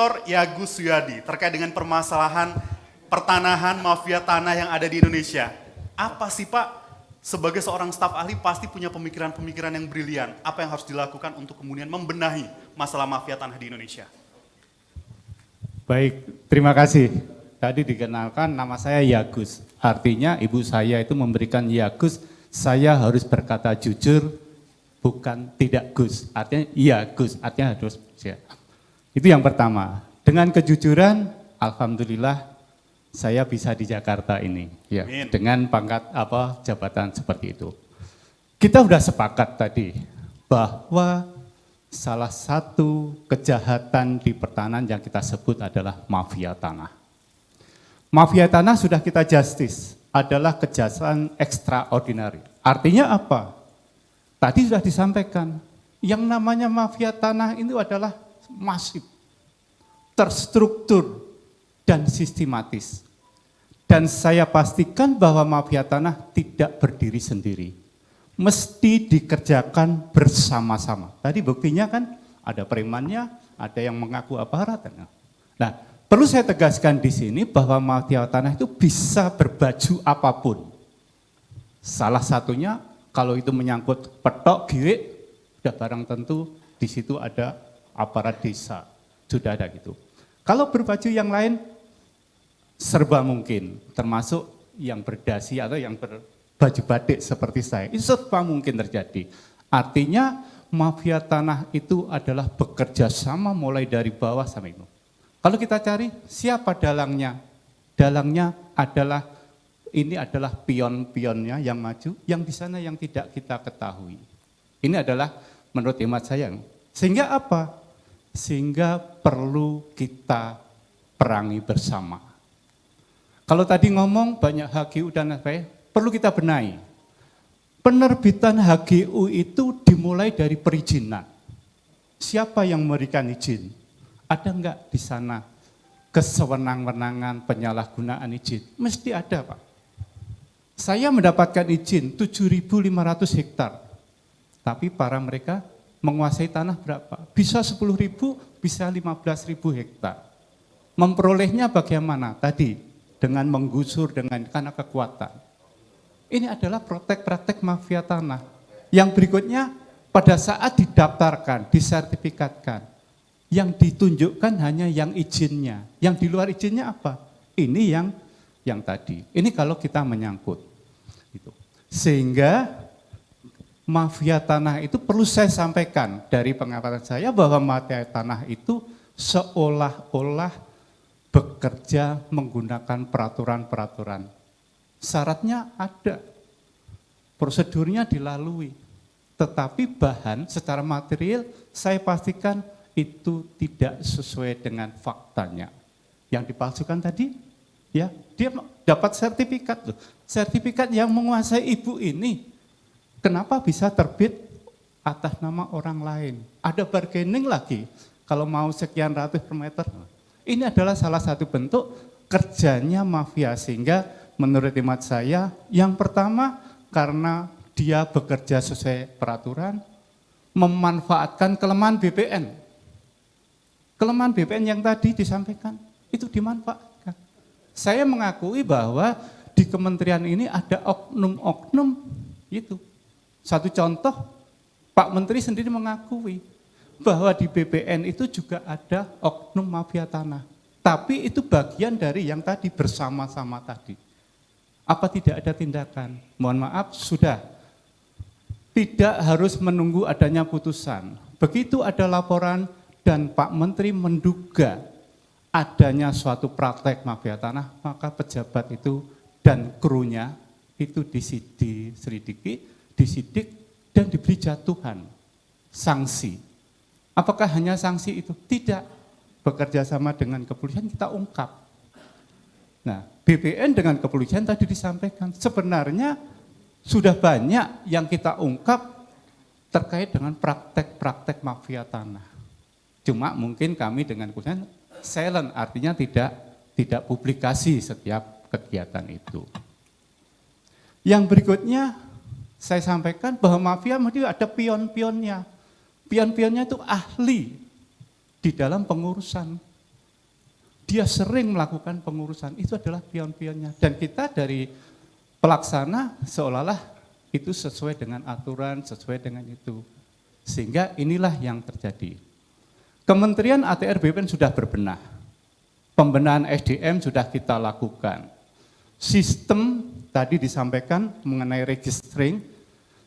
Dr. Yagus Suyadi terkait dengan permasalahan pertanahan mafia tanah yang ada di Indonesia. Apa sih Pak? Sebagai seorang staf ahli pasti punya pemikiran-pemikiran yang brilian. Apa yang harus dilakukan untuk kemudian membenahi masalah mafia tanah di Indonesia? Baik, terima kasih. Tadi dikenalkan nama saya Yagus. Artinya ibu saya itu memberikan Yagus, saya harus berkata jujur, bukan tidak Gus. Artinya iya Gus, artinya harus ya. Itu yang pertama. Dengan kejujuran, alhamdulillah saya bisa di Jakarta ini, ya, dengan pangkat jabatan seperti itu. Kita sudah sepakat tadi bahwa salah satu kejahatan di pertanahan yang kita sebut adalah mafia tanah. Mafia tanah sudah kita justice, adalah kejahatan extraordinary. Artinya apa? Tadi sudah disampaikan, yang namanya mafia tanah itu adalah masif, terstruktur, dan sistematis. Dan saya pastikan bahwa mafia tanah tidak berdiri sendiri. Mesti dikerjakan bersama-sama. Tadi buktinya kan ada premannya, ada yang mengaku aparat. Nah, perlu saya tegaskan di sini bahwa mafia tanah itu bisa berbaju apapun. Salah satunya kalau itu menyangkut petok, girik, sudah barang tentu di situ ada aparat desa, sudah ada gitu. Kalau berbaju yang lain, serba mungkin, termasuk yang berdasi atau yang berbaju batik seperti saya, itu serba mungkin terjadi. Artinya mafia tanah itu adalah bekerja sama mulai dari bawah sampai itu. Kalau kita cari siapa dalangnya, dalangnya adalah ini adalah pion-pionnya yang maju, yang di sana yang tidak kita ketahui. Ini adalah menurut hemat saya. Sehingga apa? Sehingga perlu kita perangi bersama. Kalau tadi ngomong banyak HGU dan apa, perlu kita benahi. Penerbitan HGU itu dimulai dari perizinan. Siapa yang memberikan izin? Ada enggak di sana kesewenang-wenangan penyalahgunaan izin? Mesti ada, Pak. Saya mendapatkan izin 7.500 hektar. Tapi para mereka menguasai tanah berapa? Bisa 10.000, bisa 15.000 hektar. Memperolehnya bagaimana? Tadi dengan menggusur karena kekuatan. Ini adalah praktek-praktek mafia tanah. Yang berikutnya pada saat didaftarkan, disertifikatkan, yang ditunjukkan hanya yang izinnya. Yang di luar izinnya apa? Ini yang tadi. Ini kalau kita menyangkut. Sehingga mafia tanah itu perlu saya sampaikan dari pengamatan saya bahwa mafia tanah itu seolah-olah bekerja menggunakan peraturan-peraturan. Syaratnya ada, prosedurnya dilalui. Tetapi bahan secara material saya pastikan itu tidak sesuai dengan faktanya. Yang dipalsukan tadi, ya dia dapat sertifikat loh. Sertifikat yang menguasai ibu ini, kenapa bisa terbit atas nama orang lain? Ada bargaining lagi, kalau mau sekian ratus per meter. Ini adalah salah satu bentuk kerjanya mafia, sehingga menurut hemat saya, yang pertama karena dia bekerja sesuai peraturan, memanfaatkan kelemahan BPN. Kelemahan BPN yang tadi disampaikan, itu dimanfaatkan. Saya mengakui bahwa di kementerian ini ada oknum-oknum itu. Satu contoh, Pak Menteri sendiri mengakui bahwa di BPN itu juga ada oknum mafia tanah. Tapi itu bagian dari yang tadi bersama-sama tadi. Apa tidak ada tindakan? Mohon maaf, sudah. Tidak harus menunggu adanya putusan. Begitu ada laporan dan Pak Menteri menduga adanya suatu praktek mafia tanah, maka pejabat itu dan krunya itu diselidiki, disidik, dan diberi jatuhan, sanksi. Apakah hanya sanksi itu? Tidak. Bekerja sama dengan kepolisian kita ungkap. Nah, BPN dengan kepolisian tadi disampaikan, sebenarnya sudah banyak yang kita ungkap terkait dengan praktek-praktek mafia tanah. Cuma mungkin kami dengan kepolisian silent, artinya tidak publikasi setiap kegiatan itu. Yang berikutnya saya sampaikan bahwa mafia mesti ada pion-pionnya. Pion-pionnya itu ahli di dalam pengurusan. dia sering melakukan pengurusan, itu adalah pion-pionnya. Dan kita dari pelaksana seolah-olah itu sesuai dengan aturan, sesuai dengan itu. Sehingga inilah yang terjadi. Kementerian ATR BPN sudah berbenah. Pembenahan SDM sudah kita lakukan. Sistem tadi disampaikan mengenai registering,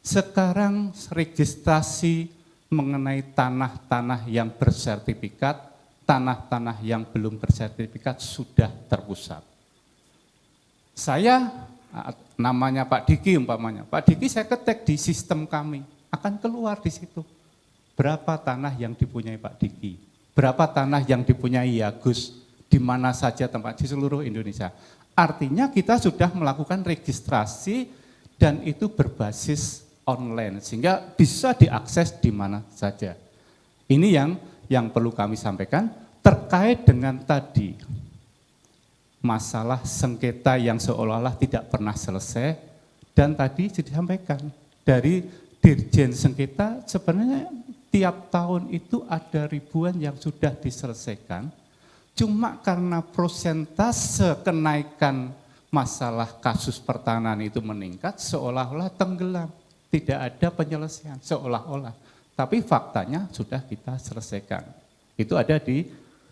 sekarang registrasi mengenai tanah-tanah yang bersertifikat, tanah-tanah yang belum bersertifikat sudah terpusat. Saya, namanya Pak Diki umpamanya, Pak Diki saya ketik di sistem kami, akan keluar di situ. Berapa tanah yang dipunyai Pak Diki, berapa tanah yang dipunyai Agus, di mana saja tempat di seluruh Indonesia. Artinya kita sudah melakukan registrasi dan itu berbasis online sehingga bisa diakses di mana saja. Ini yang perlu kami sampaikan terkait dengan tadi masalah sengketa yang seolah-olah tidak pernah selesai dan tadi disampaikan dari Dirjen Sengketa sebenarnya tiap tahun itu ada ribuan yang sudah diselesaikan. Cuma karena prosentase kenaikan masalah kasus pertanahan itu meningkat, seolah-olah tenggelam. Tidak ada penyelesaian, seolah-olah. Tapi faktanya sudah kita selesaikan. Itu ada di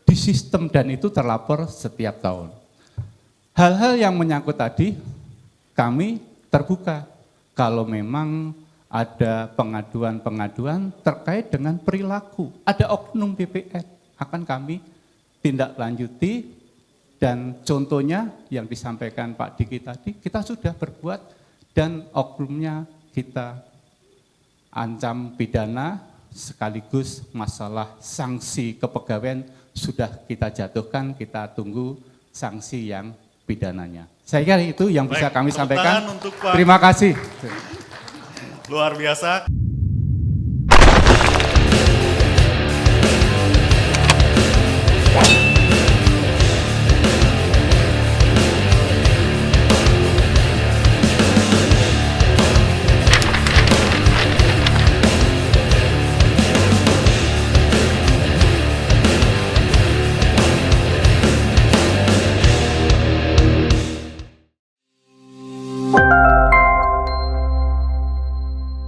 sistem dan itu terlapor setiap tahun. Hal-hal yang menyangkut tadi, kami terbuka. Kalau memang ada pengaduan-pengaduan terkait dengan perilaku, ada oknum BPN, akan kami tindak lanjuti dan contohnya yang disampaikan Pak Diki tadi kita sudah berbuat dan oknumnya kita ancam pidana sekaligus masalah sanksi kepegawaian sudah kita jatuhkan, kita tunggu sanksi yang pidananya. Saya kira itu yang bisa kami sampaikan. Untuk Pak. Terima kasih. Luar biasa.